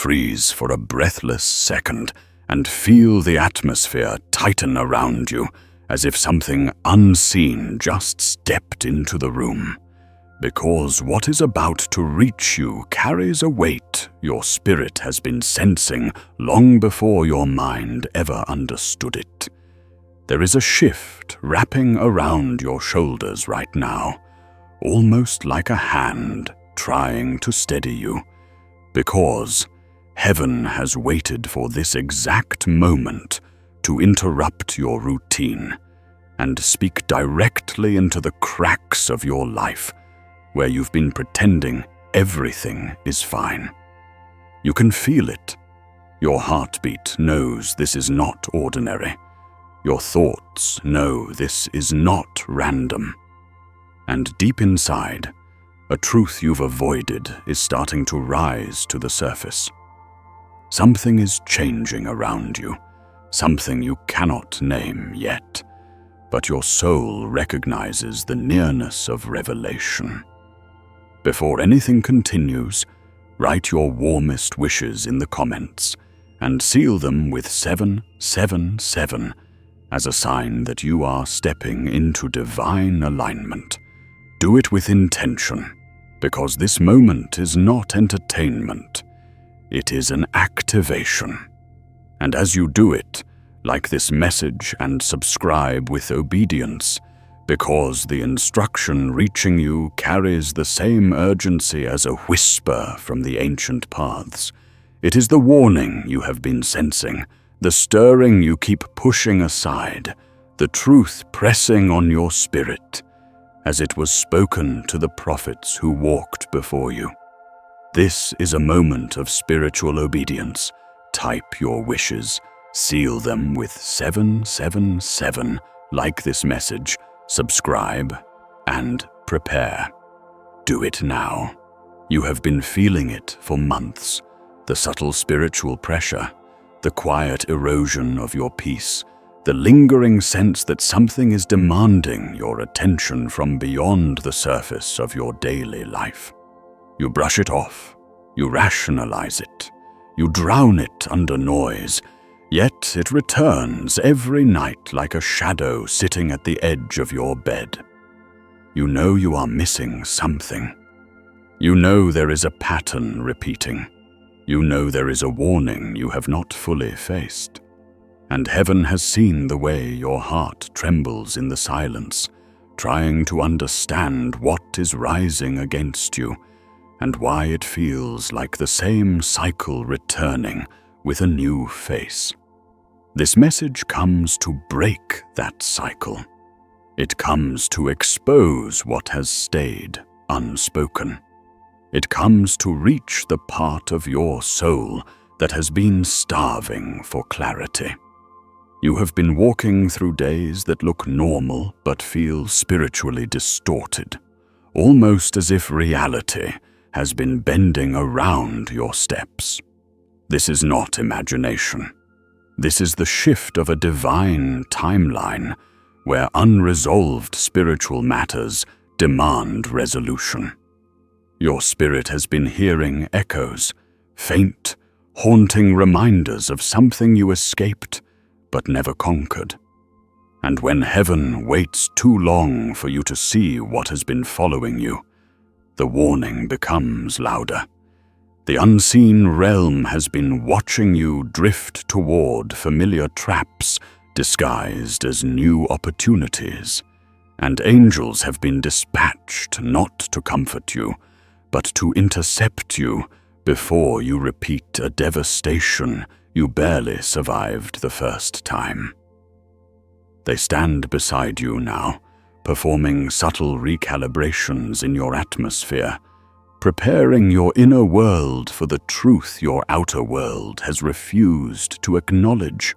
Freeze for a breathless second and feel the atmosphere tighten around you as if something unseen just stepped into the room. Because what is about to reach you carries a weight your spirit has been sensing long before your mind ever understood it. There is a shift wrapping around your shoulders right now, almost like a hand trying to steady you, because heaven has waited for this exact moment to interrupt your routine and speak directly into the cracks of your life where you've been pretending everything is fine. You can feel it. Your heartbeat knows this is not ordinary. Your thoughts know this is not random. And deep inside, a truth you've avoided is starting to rise to the surface. Something is changing around you, something you cannot name yet, but your soul recognizes the nearness of revelation. Before anything continues, write your warmest wishes in the comments and seal them with 777 as a sign that you are stepping into divine alignment. Do it with intention, because this moment is not entertainment. It is an activation. And as you do it, like this message and subscribe with obedience, because the instruction reaching you carries the same urgency as a whisper from the ancient paths. It is the warning you have been sensing, the stirring you keep pushing aside, the truth pressing on your spirit, as it was spoken to the prophets who walked before you. This is a moment of spiritual obedience. Type your wishes, seal them with 777, like this message, subscribe, and prepare. Do it now. You have been feeling it for months, the subtle spiritual pressure, the quiet erosion of your peace, the lingering sense that something is demanding your attention from beyond the surface of your daily life. You brush it off, you rationalize it, you drown it under noise, yet it returns every night like a shadow sitting at the edge of your bed. You know you are missing something. You know there is a pattern repeating. You know there is a warning you have not fully faced. And heaven has seen the way your heart trembles in the silence, trying to understand what is rising against you and why it feels like the same cycle returning with a new face. This message comes to break that cycle. It comes to expose what has stayed unspoken. It comes to reach the part of your soul that has been starving for clarity. You have been walking through days that look normal but feel spiritually distorted, almost as if reality has been bending around your steps. This is not imagination. This is the shift of a divine timeline where unresolved spiritual matters demand resolution. Your spirit has been hearing echoes, faint, haunting reminders of something you escaped but never conquered. And when heaven waits too long for you to see what has been following you, the warning becomes louder. The unseen realm has been watching you drift toward familiar traps disguised as new opportunities, and angels have been dispatched not to comfort you, but to intercept you before you repeat a devastation you barely survived the first time. They stand beside you now, performing subtle recalibrations in your atmosphere, preparing your inner world for the truth your outer world has refused to acknowledge.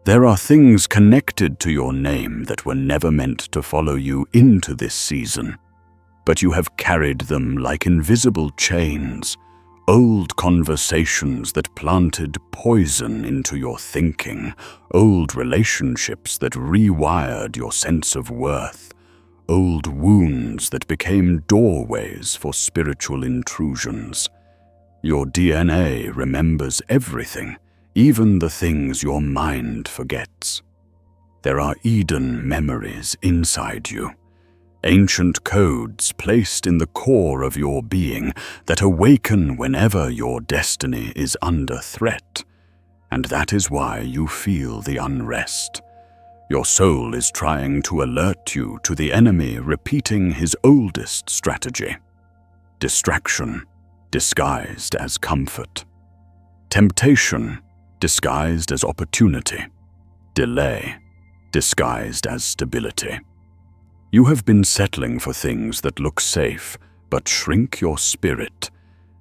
There are things connected to your name that were never meant to follow you into this season, but you have carried them like invisible chains, old conversations that planted poison into your thinking, old relationships that rewired your sense of worth, old wounds that became doorways for spiritual intrusions. Your DNA remembers everything, even the things your mind forgets. There are Eden memories inside you, ancient codes placed in the core of your being that awaken whenever your destiny is under threat. And that is why you feel the unrest. Your soul is trying to alert you to the enemy repeating his oldest strategy: distraction disguised as comfort, temptation disguised as opportunity, delay disguised as stability. You have been settling for things that look safe but shrink your spirit,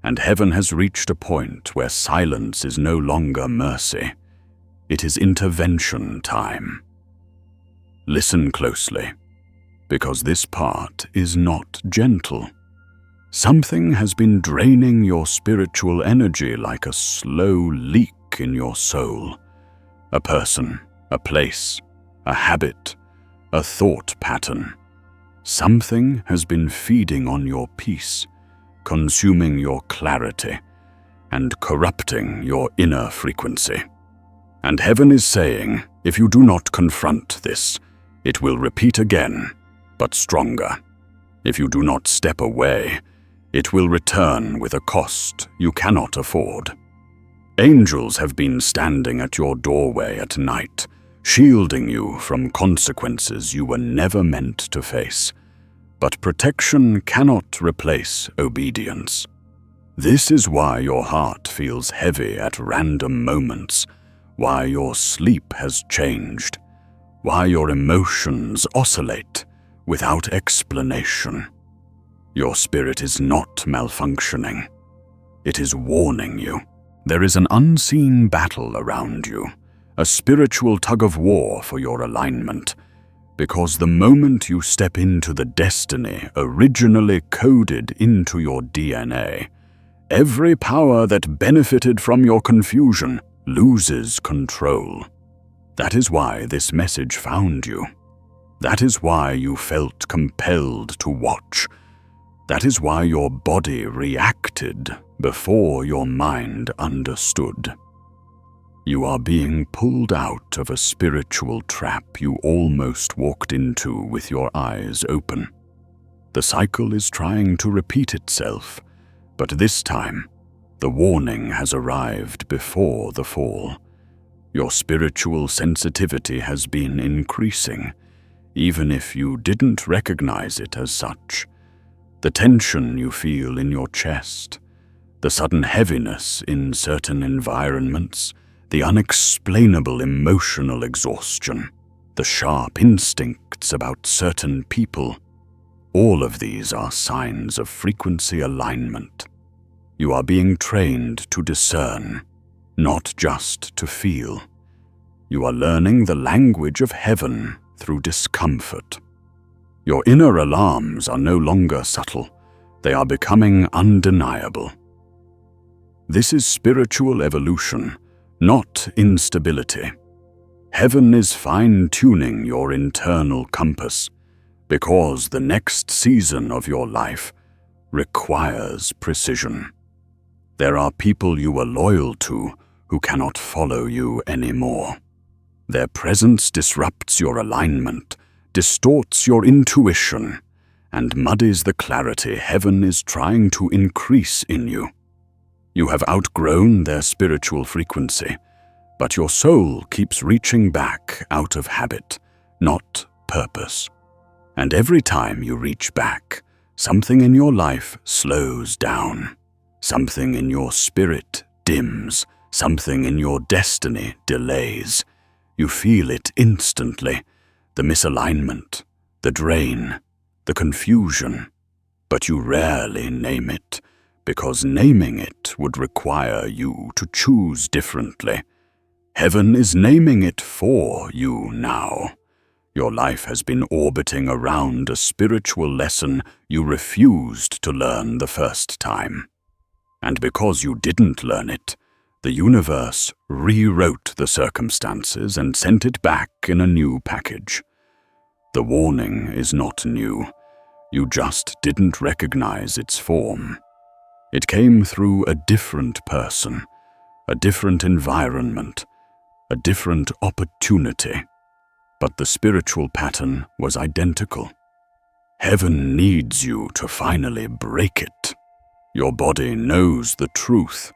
and heaven has reached a point where silence is no longer mercy. It is intervention time. Listen closely, because this part is not gentle. Something has been draining your spiritual energy like a slow leak in your soul. A person, a place, a habit, a thought pattern. Something has been feeding on your peace, consuming your clarity, and corrupting your inner frequency. And heaven is saying, if you do not confront this, it will repeat again, but stronger. If you do not step away, it will return with a cost you cannot afford. Angels have been standing at your doorway at night, shielding you from consequences you were never meant to face. But protection cannot replace obedience. This is why your heart feels heavy at random moments, why your sleep has changed, why your emotions oscillate without explanation. Your spirit is not malfunctioning. It is warning you. There is an unseen battle around you, a spiritual tug-of-war for your alignment, because the moment you step into the destiny originally coded into your DNA, every power that benefited from your confusion loses control. That is why this message found you. That is why you felt compelled to watch. That is why your body reacted before your mind understood. You are being pulled out of a spiritual trap you almost walked into with your eyes open. The cycle is trying to repeat itself, but this time, the warning has arrived before the fall. Your spiritual sensitivity has been increasing, even if you didn't recognize it as such. The tension you feel in your chest, the sudden heaviness in certain environments, the unexplainable emotional exhaustion, the sharp instincts about certain people, all of these are signs of frequency alignment. You are being trained to discern, not just to feel. You are learning the language of heaven through discomfort. Your inner alarms are no longer subtle. They are becoming undeniable. This is spiritual evolution, not instability. Heaven is fine-tuning your internal compass, because the next season of your life requires precision. There are people you were loyal to who cannot follow you anymore. Their presence disrupts your alignment, distorts your intuition, and muddies the clarity heaven is trying to increase in you. You have outgrown their spiritual frequency, but your soul keeps reaching back out of habit, not purpose. And every time you reach back, something in your life slows down. Something in your spirit dims. Something in your destiny delays. You feel it instantly, the misalignment, the drain, the confusion, but you rarely name it, because naming it would require you to choose differently. Heaven is naming it for you now. Your life has been orbiting around a spiritual lesson you refused to learn the first time. And because you didn't learn it, the universe rewrote the circumstances and sent it back in a new package. The warning is not new. You just didn't recognize its form. It came through a different person, a different environment, a different opportunity, but the spiritual pattern was identical. Heaven needs you to finally break it. Your body knows the truth.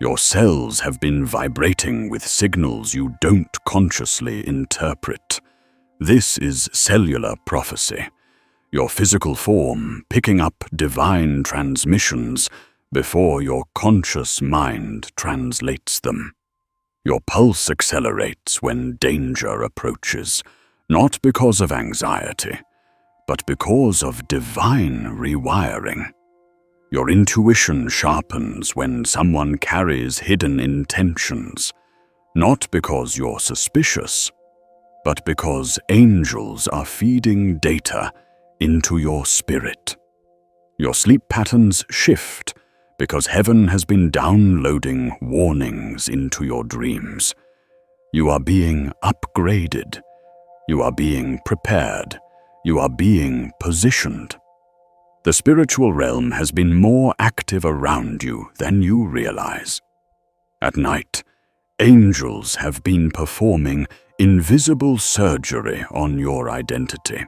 Your cells have been vibrating with signals you don't consciously interpret. This is cellular prophecy, your physical form picking up divine transmissions before your conscious mind translates them. Your pulse accelerates when danger approaches, not because of anxiety, but because of divine rewiring. Your intuition sharpens when someone carries hidden intentions, not because you're suspicious, but because angels are feeding data into your spirit. Your sleep patterns shift because heaven has been downloading warnings into your dreams. You are being upgraded. You are being prepared. You are being positioned. The spiritual realm has been more active around you than you realize. At night, angels have been performing invisible surgery on your identity,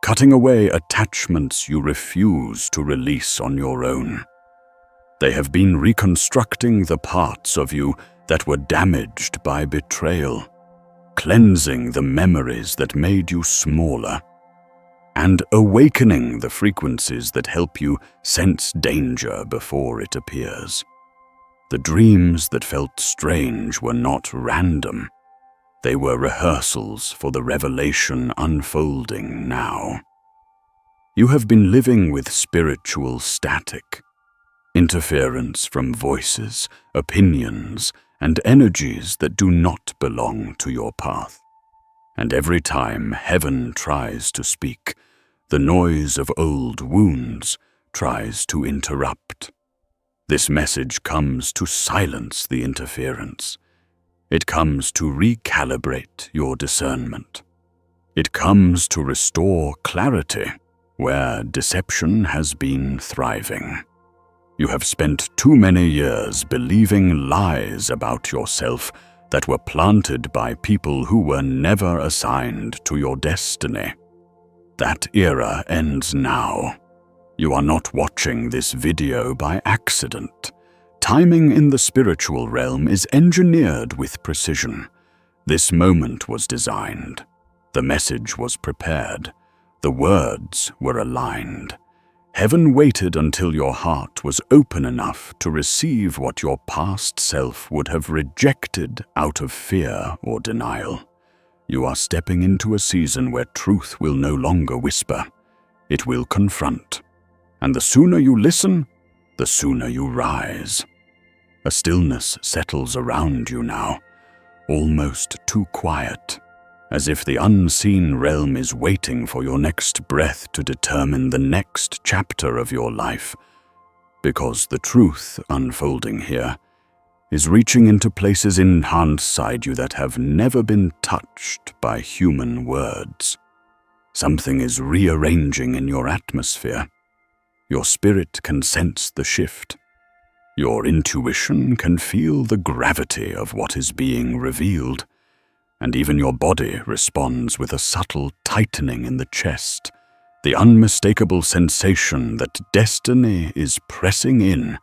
cutting away attachments you refuse to release on your own. They have been reconstructing the parts of you that were damaged by betrayal, cleansing the memories that made you smaller, and awakening the frequencies that help you sense danger before it appears. The dreams that felt strange were not random. They were rehearsals for the revelation unfolding now. You have been living with spiritual static, interference from voices, opinions, and energies that do not belong to your path. And every time heaven tries to speak, the noise of old wounds tries to interrupt. This message comes to silence the interference. It comes to recalibrate your discernment. It comes to restore clarity where deception has been thriving. You have spent too many years believing lies about yourself that were planted by people who were never assigned to your destiny. That era ends now. You are not watching this video by accident. Timing in the spiritual realm is engineered with precision. This moment was designed. The message was prepared. The words were aligned. Heaven waited until your heart was open enough to receive what your past self would have rejected out of fear or denial. You are stepping into a season where truth will no longer whisper. It will confront. And the sooner you listen, the sooner you rise. A stillness settles around you now, almost too quiet, as if the unseen realm is waiting for your next breath to determine the next chapter of your life, because the truth unfolding here is reaching into places inside you that have never been touched by human words. Something is rearranging in your atmosphere. Your spirit can sense the shift. Your intuition can feel the gravity of what is being revealed. And even your body responds with a subtle tightening in the chest, the unmistakable sensation that destiny is pressing in,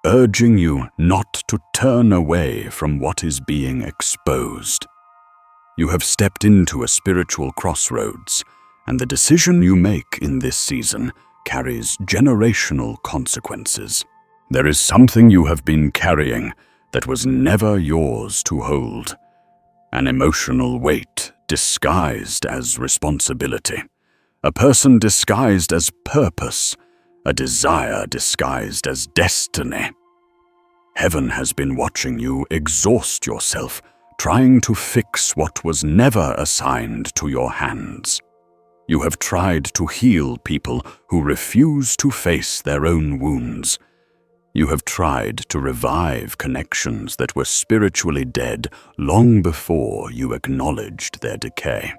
urging you not to turn away from what is being exposed. You have stepped into a spiritual crossroads, and the decision you make in this season carries generational consequences. There is something you have been carrying that was never yours to hold. An emotional weight disguised as responsibility, a person disguised as purpose, a desire disguised as destiny. Heaven has been watching you exhaust yourself, trying to fix what was never assigned to your hands. You have tried to heal people who refuse to face their own wounds. You have tried to revive connections that were spiritually dead long before you acknowledged their decay.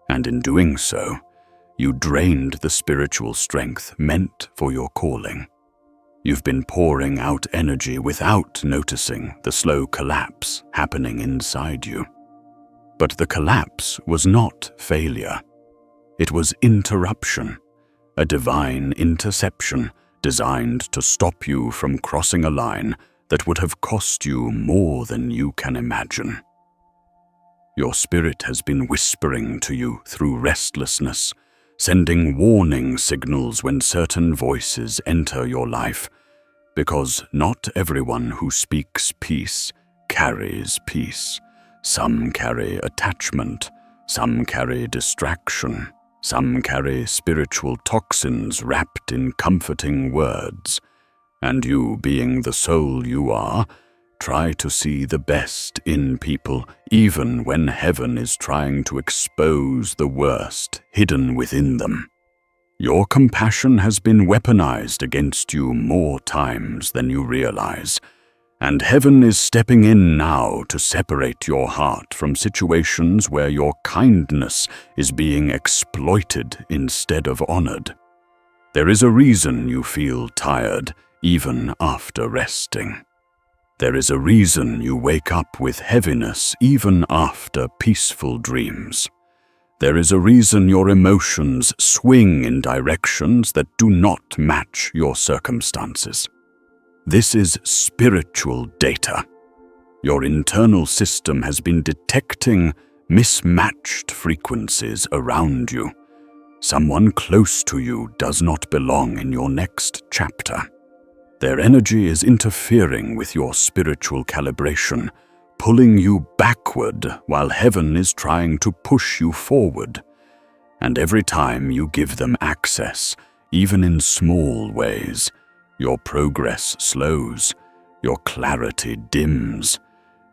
And in doing so, you drained the spiritual strength meant for your calling. You've been pouring out energy without noticing the slow collapse happening inside you. But the collapse was not failure. It was interruption, a divine interception designed to stop you from crossing a line that would have cost you more than you can imagine. Your spirit has been whispering to you through restlessness, sending warning signals when certain voices enter your life, because not everyone who speaks peace carries peace. Some carry attachment, some carry distraction, some carry spiritual toxins wrapped in comforting words. And you, being the soul you are, try to see the best in people, even when heaven is trying to expose the worst hidden within them. Your compassion has been weaponized against you more times than you realize, and heaven is stepping in now to separate your heart from situations where your kindness is being exploited instead of honored. There is a reason you feel tired even after resting. There is a reason you wake up with heaviness even after peaceful dreams. There is a reason your emotions swing in directions that do not match your circumstances. This is spiritual data. Your internal system has been detecting mismatched frequencies around you. Someone close to you does not belong in your next chapter. Their energy is interfering with your spiritual calibration, pulling you backward while heaven is trying to push you forward. And every time you give them access, even in small ways, your progress slows, your clarity dims,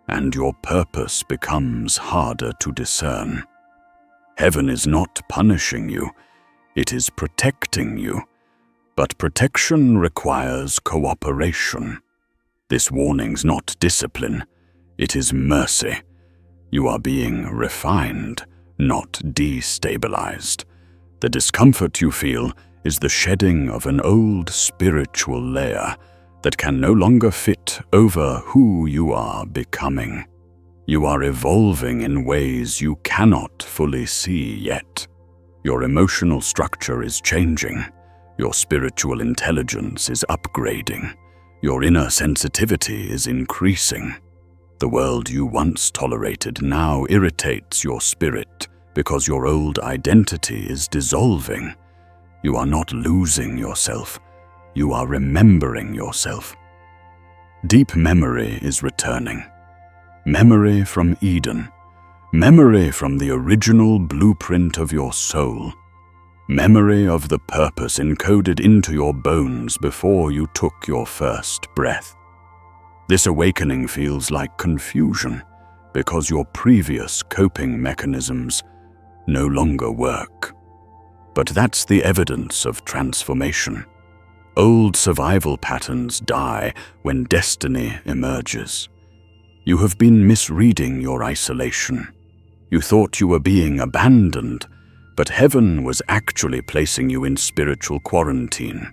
and your purpose becomes harder to discern. Heaven is not punishing you, it is protecting you. But protection requires cooperation. This warning's not discipline, it is mercy. You are being refined, not destabilized. The discomfort you feel is the shedding of an old spiritual layer that can no longer fit over who you are becoming. You are evolving in ways you cannot fully see yet. Your emotional structure is changing. Your spiritual intelligence is upgrading. Your inner sensitivity is increasing. The world you once tolerated now irritates your spirit because your old identity is dissolving. You are not losing yourself. You are remembering yourself. Deep memory is returning. Memory from Eden. Memory from the original blueprint of your soul. Memory of the purpose encoded into your bones before you took your first breath. This awakening feels like confusion because your previous coping mechanisms no longer work. But that's the evidence of transformation. Old survival patterns die when destiny emerges. You have been misreading your isolation. You thought you were being abandoned, but heaven was actually placing you in spiritual quarantine.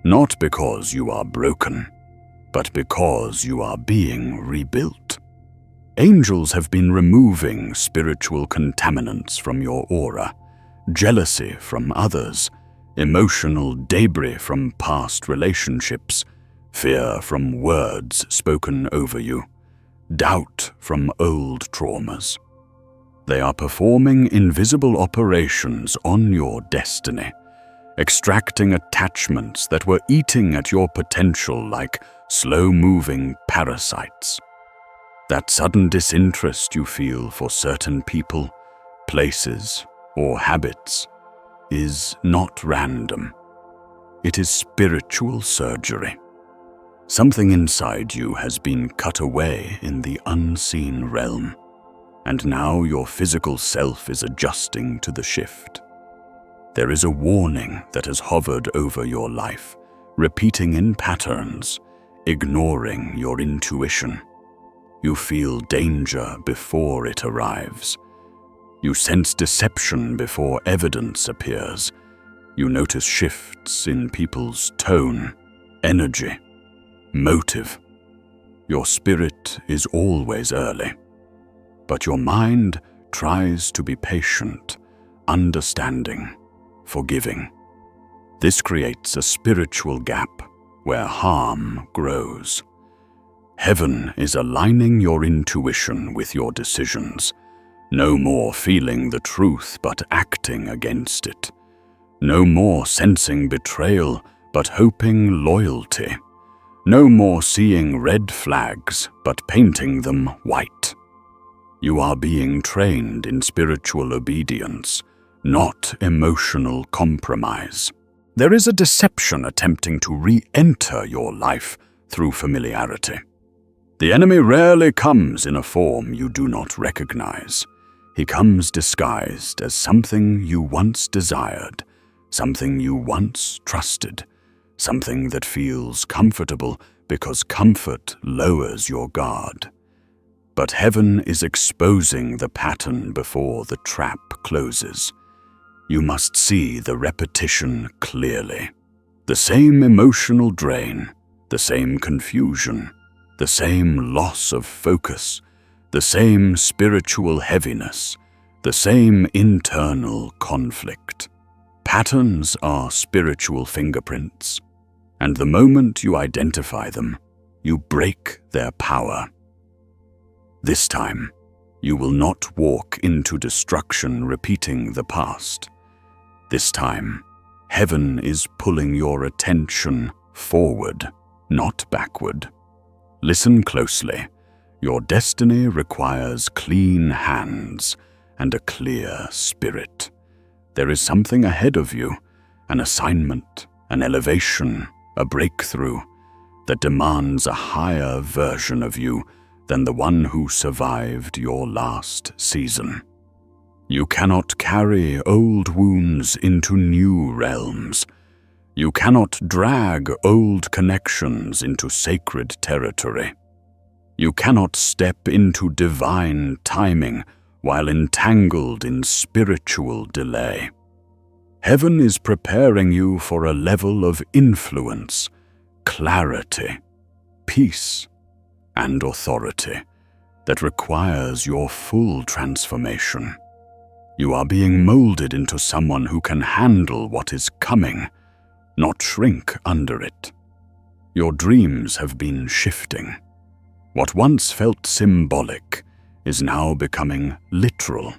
Not because you are broken, but because you are being rebuilt. Angels have been removing spiritual contaminants from your aura, jealousy from others, emotional debris from past relationships, fear from words spoken over you, doubt from old traumas. They are performing invisible operations on your destiny, extracting attachments that were eating at your potential like slow-moving parasites. That sudden disinterest you feel for certain people, places, or habits is not random. It is spiritual surgery. Something inside you has been cut away in the unseen realm, and now your physical self is adjusting to the shift. There is a warning that has hovered over your life, repeating in patterns, ignoring your intuition. You feel danger before it arrives. You sense deception before evidence appears. You notice shifts in people's tone, energy, motive. Your spirit is always early, but your mind tries to be patient, understanding, forgiving. This creates a spiritual gap where harm grows. Heaven is aligning your intuition with your decisions. No more feeling the truth but acting against it. No more sensing betrayal but hoping loyalty. No more seeing red flags but painting them white. You are being trained in spiritual obedience, not emotional compromise. There is a deception attempting to re-enter your life through familiarity. The enemy rarely comes in a form you do not recognize. He comes disguised as something you once desired, something you once trusted, something that feels comfortable because comfort lowers your guard. But heaven is exposing the pattern before the trap closes. You must see the repetition clearly. The same emotional drain, the same confusion, the same loss of focus, the same spiritual heaviness, the same internal conflict. Patterns are spiritual fingerprints, and the moment you identify them, you break their power. This time, you will not walk into destruction repeating the past. This time, heaven is pulling your attention forward, not backward. Listen closely. Your destiny requires clean hands and a clear spirit. There is something ahead of you, an assignment, an elevation, a breakthrough that demands a higher version of you than the one who survived your last season. You cannot carry old wounds into new realms. You cannot drag old connections into sacred territory. You cannot step into divine timing while entangled in spiritual delay. Heaven is preparing you for a level of influence, clarity, peace, and authority that requires your full transformation. You are being molded into someone who can handle what is coming, not shrink under it. Your dreams have been shifting. What once felt symbolic is now becoming literal.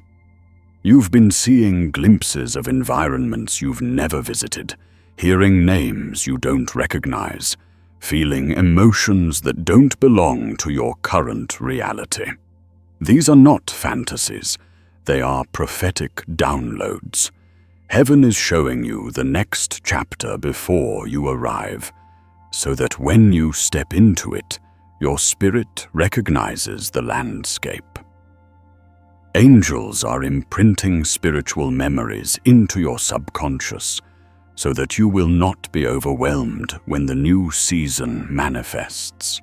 You've been seeing glimpses of environments you've never visited, hearing names you don't recognize, feeling emotions that don't belong to your current reality. These are not fantasies, they are prophetic downloads. Heaven is showing you the next chapter before you arrive, so that when you step into it, your spirit recognizes the landscape. Angels are imprinting spiritual memories into your subconscious so that you will not be overwhelmed when the new season manifests.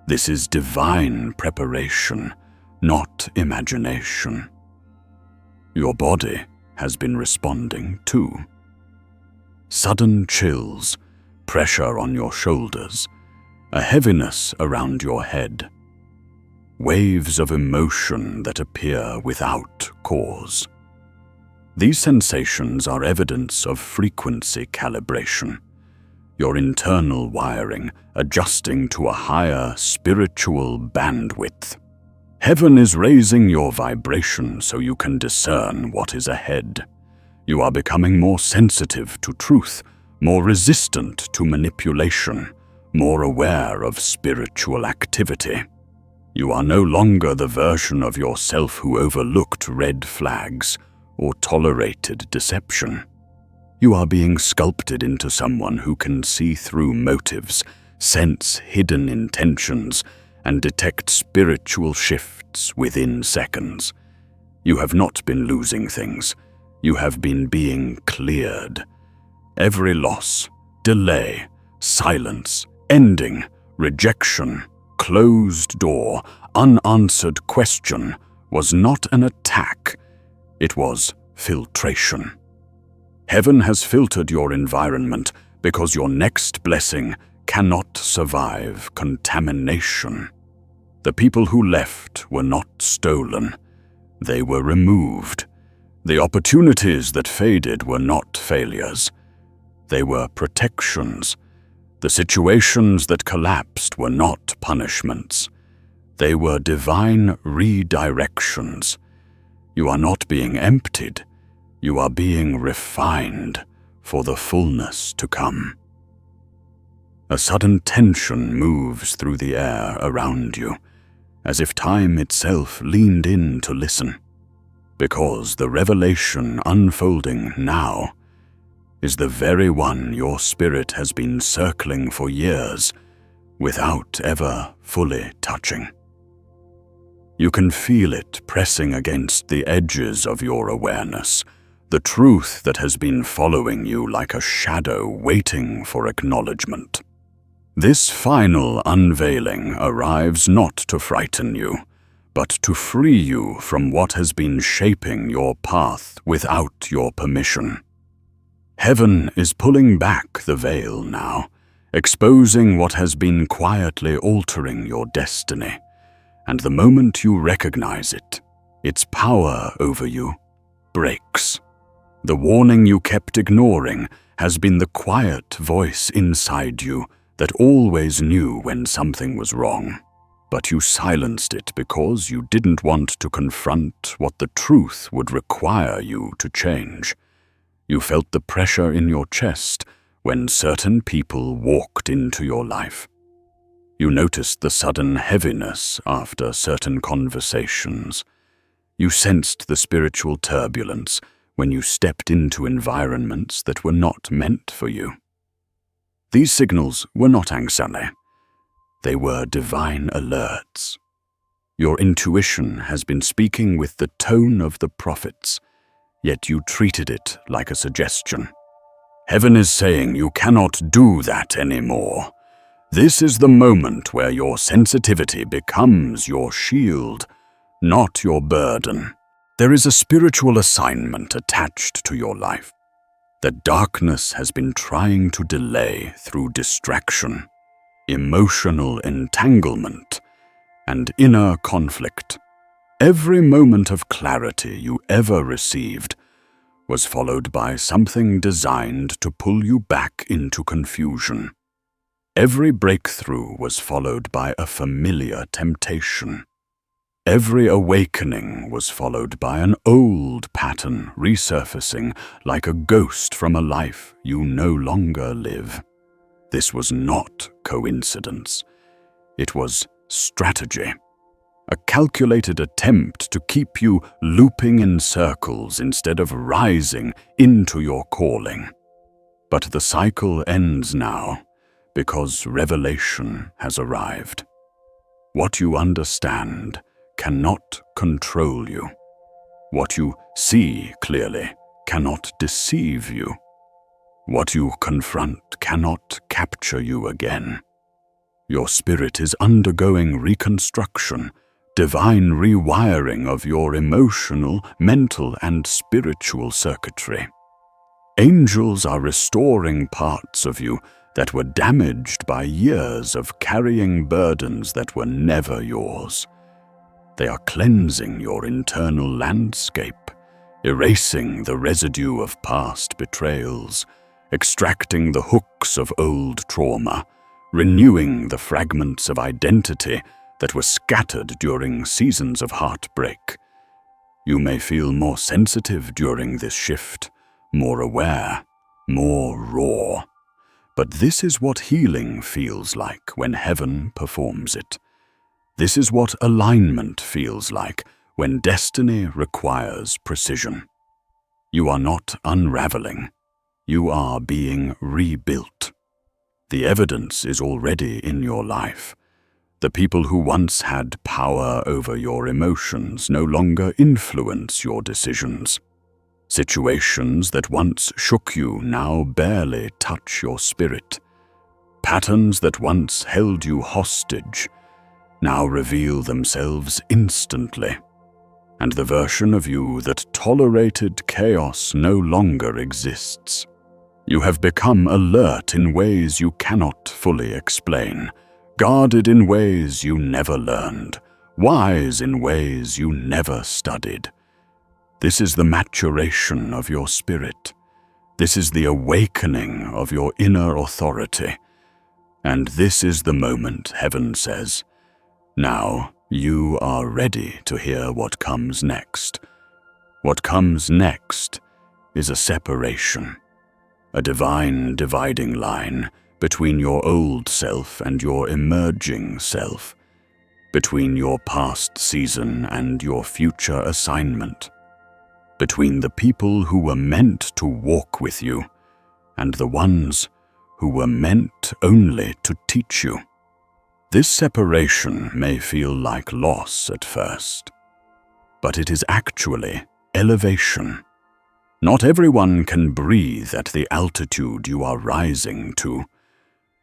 This is divine preparation, not imagination. Your body has been responding too. Sudden chills, pressure on your shoulders, a heaviness around your head. Waves of emotion that appear without cause. These sensations are evidence of frequency calibration, your internal wiring adjusting to a higher spiritual bandwidth. Heaven is raising your vibration so you can discern what is ahead. You are becoming more sensitive to truth, more resistant to manipulation, more aware of spiritual activity. You are no longer the version of yourself who overlooked red flags or tolerated deception. You are being sculpted into someone who can see through motives, sense hidden intentions, and detect spiritual shifts within seconds. You have not been losing things. You have been being cleared. Every loss, delay, silence, ending, rejection, closed door, unanswered question was not an attack. It was filtration. Heaven has filtered your environment because your next blessing cannot survive contamination. The people who left were not stolen. They were removed. The opportunities that faded were not failures. They were protections. The situations that collapsed were not punishments. They were divine redirections. You are not being emptied. You are being refined for the fullness to come. A sudden tension moves through the air around you, as if time itself leaned in to listen, because the revelation unfolding now is the very one your spirit has been circling for years without ever fully touching. You can feel it pressing against the edges of your awareness, the truth that has been following you like a shadow waiting for acknowledgement. This final unveiling arrives not to frighten you, but to free you from what has been shaping your path without your permission. Heaven is pulling back the veil now, exposing what has been quietly altering your destiny. And the moment you recognize it, its power over you breaks. The warning you kept ignoring has been the quiet voice inside you that always knew when something was wrong. But you silenced it because you didn't want to confront what the truth would require you to change. You felt the pressure in your chest when certain people walked into your life. You noticed the sudden heaviness after certain conversations. You sensed the spiritual turbulence when you stepped into environments that were not meant for you. These signals were not anxiety. They were divine alerts. Your intuition has been speaking with the tone of the prophets, yet you treated it like a suggestion. Heaven is saying you cannot do that anymore. This is the moment where your sensitivity becomes your shield, not your burden. There is a spiritual assignment attached to your life that darkness has been trying to delay through distraction, emotional entanglement, and inner conflict. Every moment of clarity you ever received was followed by something designed to pull you back into confusion. Every breakthrough was followed by a familiar temptation. Every awakening was followed by an old pattern resurfacing like a ghost from a life you no longer live. This was not coincidence. It was strategy. A calculated attempt to keep you looping in circles instead of rising into your calling. But the cycle ends now, because revelation has arrived. What you understand cannot control you. What you see clearly cannot deceive you. What you confront cannot capture you again. Your spirit is undergoing reconstruction, divine rewiring of your emotional, mental, and spiritual circuitry. Angels are restoring parts of you that were damaged by years of carrying burdens that were never yours. They are cleansing your internal landscape, erasing the residue of past betrayals, extracting the hooks of old trauma, renewing the fragments of identity that were scattered during seasons of heartbreak. You may feel more sensitive during this shift, more aware, more raw. But this is what healing feels like when heaven performs it. This is what alignment feels like when destiny requires precision. You are not unraveling. You are being rebuilt. The evidence is already in your life. The people who once had power over your emotions no longer influence your decisions. Situations that once shook you now barely touch your spirit. Patterns that once held you hostage now reveal themselves instantly. And the version of you that tolerated chaos no longer exists. You have become alert in ways you cannot fully explain, guarded in ways you never learned, wise in ways you never studied. This is the maturation of your spirit. This is the awakening of your inner authority. And this is the moment heaven says, "Now you are ready to hear what comes next." What comes next is a separation, a divine dividing line between your old self and your emerging self, between your past season and your future assignment, between the people who were meant to walk with you and the ones who were meant only to teach you. This separation may feel like loss at first, but it is actually elevation. Not everyone can breathe at the altitude you are rising to.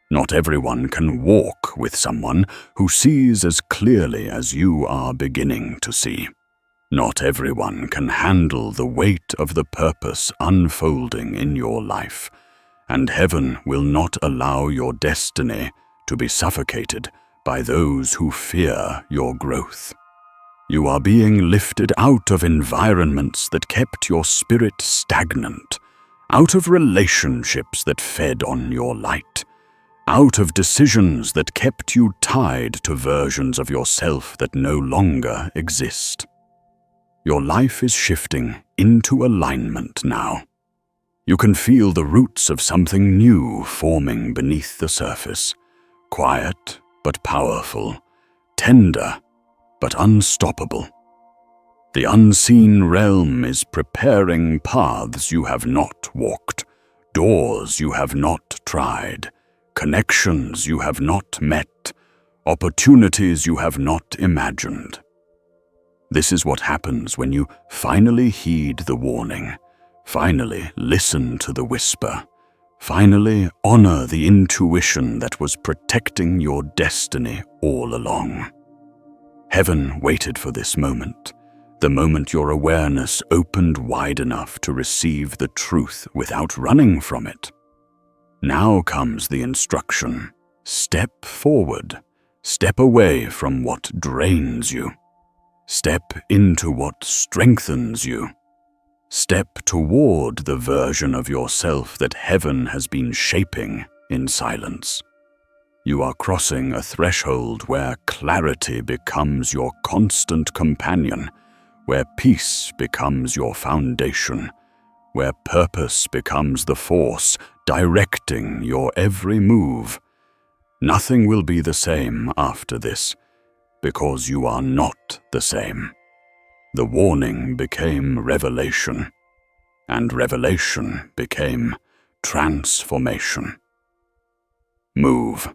Not everyone can walk with someone who sees as clearly as you are beginning to see. Not everyone can handle the weight of the purpose unfolding in your life, and heaven will not allow your destiny to be suffocated by those who fear your growth. You are being lifted out of environments that kept your spirit stagnant, out of relationships that fed on your light, out of decisions that kept you tied to versions of yourself that no longer exist. Your life is shifting into alignment now. You can feel the roots of something new forming beneath the surface, quiet but powerful, tender but unstoppable. The unseen realm is preparing paths you have not walked, doors you have not tried, connections you have not met, opportunities you have not imagined. This is what happens when you finally heed the warning, finally listen to the whisper, finally honor the intuition that was protecting your destiny all along. Heaven waited for this moment, the moment your awareness opened wide enough to receive the truth without running from it. Now comes the instruction: step forward, step away from what drains you. Step into what strengthens you. Step toward the version of yourself that heaven has been shaping in silence. You are crossing a threshold where clarity becomes your constant companion, where peace becomes your foundation, where purpose becomes the force directing your every move. Nothing will be the same after this, because you are not the same. The warning became revelation, and revelation became transformation. Move.